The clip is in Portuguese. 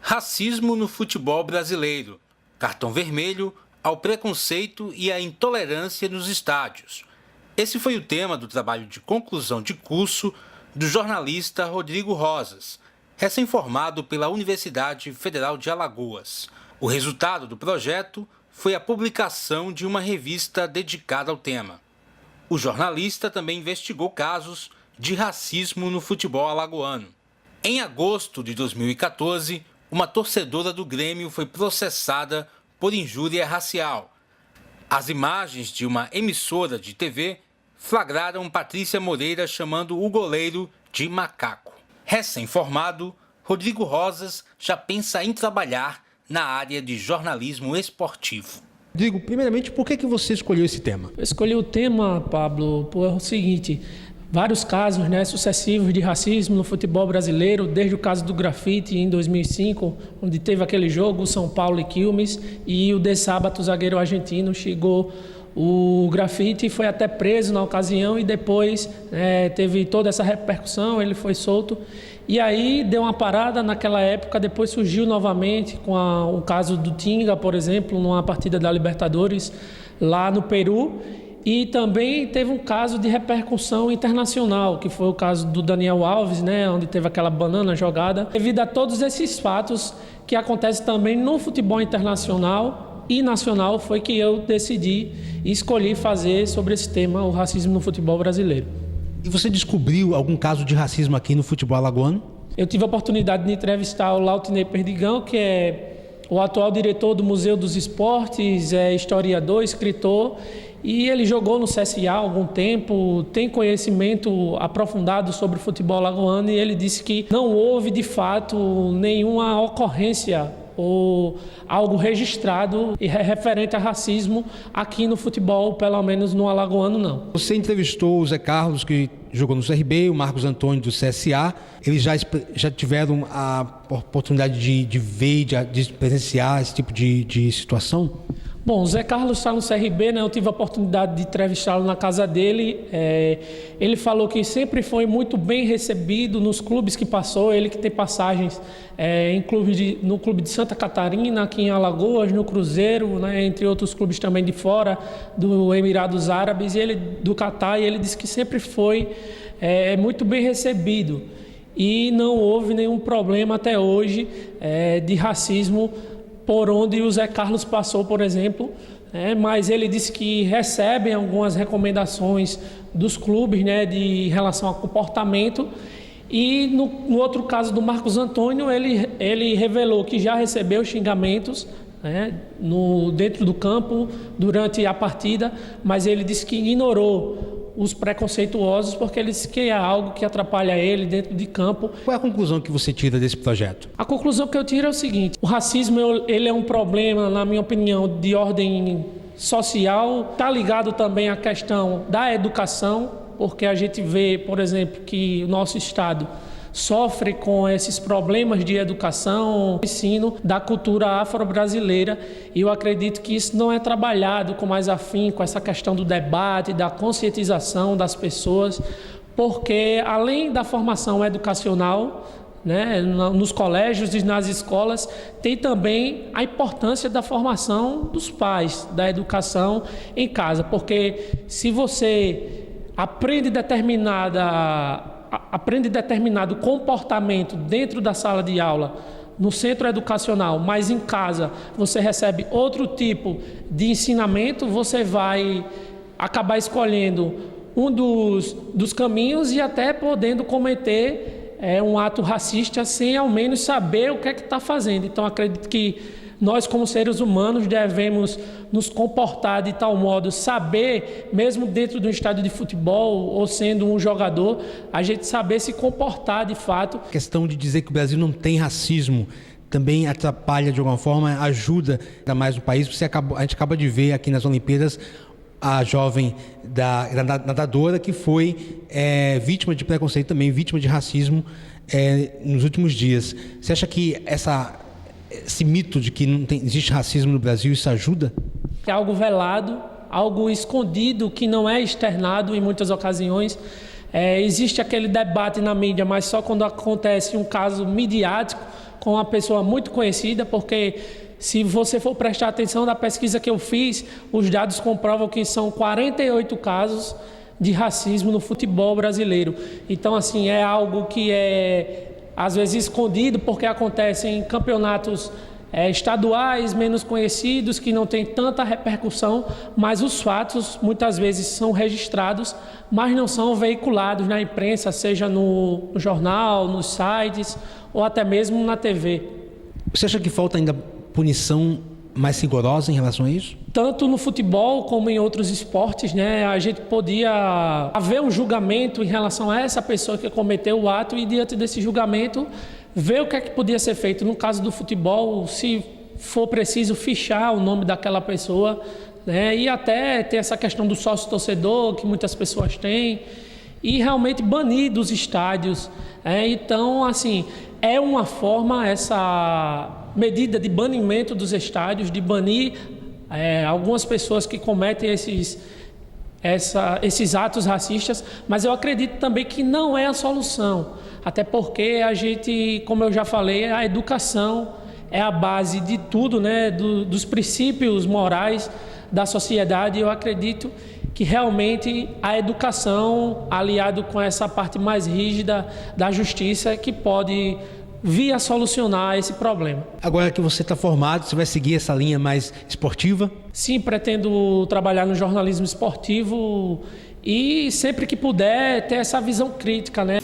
Racismo no futebol brasileiro. Cartão vermelho ao preconceito e à intolerância nos estádios. Esse foi o tema do trabalho de conclusão de curso do jornalista Rodrigo Rosas, recém-formado pela Universidade Federal de Alagoas. O resultado do projeto foi a publicação de uma revista dedicada ao tema. O jornalista também investigou casos de racismo no futebol alagoano. Em agosto de 2014, uma torcedora do Grêmio foi processada por injúria racial. As imagens de uma emissora de TV flagraram Patrícia Moreira chamando o goleiro de macaco. Recém-formado, Rodrigo Rosas já pensa em trabalhar na área de jornalismo esportivo. Rodrigo, primeiramente, por que você escolheu esse tema? Eu escolhi o tema, Pablo, por o seguinte: vários casos, sucessivos de racismo no futebol brasileiro, desde o caso do grafite em 2005, onde teve aquele jogo, São Paulo e Quilmes, e o De Sábato, zagueiro argentino, chegou o grafite, foi até preso na ocasião e depois teve toda essa repercussão, ele foi solto. E aí deu uma parada naquela época, depois surgiu novamente com o caso do Tinga, por exemplo, numa partida da Libertadores lá no Peru. E também teve um caso de repercussão internacional, que foi o caso do Daniel Alves, onde teve aquela banana jogada. Devido a todos esses fatos que acontecem também no futebol internacional e nacional, foi que eu decidi e escolhi fazer sobre esse tema, o racismo no futebol brasileiro. E você descobriu algum caso de racismo aqui no futebol alagoano? Eu tive a oportunidade de entrevistar o Lautinei Perdigão, que é o atual diretor do Museu dos Esportes, é historiador, escritor, e ele jogou no CSA há algum tempo, tem conhecimento aprofundado sobre o futebol alagoano, e ele disse que não houve, de fato, nenhuma ocorrência ou algo registrado referente a racismo aqui no futebol, pelo menos no alagoano, não. Você entrevistou o Zé Carlos, que jogou no CRB, o Marcos Antônio do CSA. Eles já tiveram a oportunidade de ver, de presenciar esse tipo de situação? Bom, o Zé Carlos está no CRB, eu tive a oportunidade de entrevistá-lo na casa dele. Ele falou que sempre foi muito bem recebido nos clubes que passou, ele que tem passagens no clube de Santa Catarina, aqui em Alagoas, no Cruzeiro, entre outros clubes também de fora, do Emirados Árabes, do Catar, e ele disse que sempre foi muito bem recebido. E não houve nenhum problema até hoje de racismo por onde o Zé Carlos passou, por exemplo, mas ele disse que recebem algumas recomendações dos clubes de relação ao comportamento. E no outro caso do Marcos Antônio, ele revelou que já recebeu xingamentos dentro do campo durante a partida, mas ele disse que ignorou os preconceituosos, porque ele disse que é algo que atrapalha ele dentro de campo. Qual é a conclusão que você tira desse projeto? A conclusão que eu tiro é o seguinte: o racismo ele é um problema, na minha opinião, de ordem social, está ligado também à questão da educação, porque a gente vê, por exemplo, que o nosso estado sofre com esses problemas de educação, ensino da cultura afro-brasileira, e eu acredito que isso não é trabalhado com mais afinco, essa questão do debate, da conscientização das pessoas, porque além da formação educacional, nos colégios e nas escolas, tem também a importância da formação dos pais, da educação em casa, porque se você aprende determinado comportamento dentro da sala de aula, no centro educacional, mas em casa você recebe outro tipo de ensinamento, você vai acabar escolhendo um dos caminhos e até podendo cometer um ato racista sem ao menos saber o que é que está fazendo. Então acredito que nós, como seres humanos, devemos nos comportar de tal modo, saber, mesmo dentro de um estádio de futebol ou sendo um jogador, a gente saber se comportar de fato. A questão de dizer que o Brasil não tem racismo também atrapalha de alguma forma, ajuda ainda mais o país. A gente acaba de ver aqui nas Olimpíadas a jovem nadadora que foi vítima de preconceito também, vítima de racismo nos últimos dias. Você acha que esse mito de que não existe racismo no Brasil, isso ajuda? É algo velado, algo escondido, que não é externado em muitas ocasiões. Existe aquele debate na mídia, mas só quando acontece um caso midiático, com uma pessoa muito conhecida, porque se você for prestar atenção na pesquisa que eu fiz, os dados comprovam que são 48 casos de racismo no futebol brasileiro. Então, assim, é algo que é às vezes escondido, porque acontece em campeonatos estaduais menos conhecidos, que não tem tanta repercussão, mas os fatos muitas vezes são registrados, mas não são veiculados na imprensa, seja no jornal, nos sites ou até mesmo na TV. Você acha que falta ainda punição mais rigorosa em relação a isso? Tanto no futebol como em outros esportes, né, a gente podia haver um julgamento em relação a essa pessoa que cometeu o ato e, diante desse julgamento, ver o que é que podia ser feito. No caso do futebol, se for preciso fichar o nome daquela pessoa, né, e até ter essa questão do sócio-torcedor, que muitas pessoas têm, e realmente banir dos estádios. Então, assim, é uma forma, essa medida de banimento dos estádios, de banir algumas pessoas que cometem esses atos racistas, mas eu acredito também que não é a solução, até porque a gente, como eu já falei, a educação é a base de tudo, né, dos princípios morais da sociedade. Eu acredito que realmente a educação, aliado com essa parte mais rígida da justiça, é que pode vir a solucionar esse problema. Agora que você está formado, você vai seguir essa linha mais esportiva? Sim, pretendo trabalhar no jornalismo esportivo e sempre que puder ter essa visão crítica, né?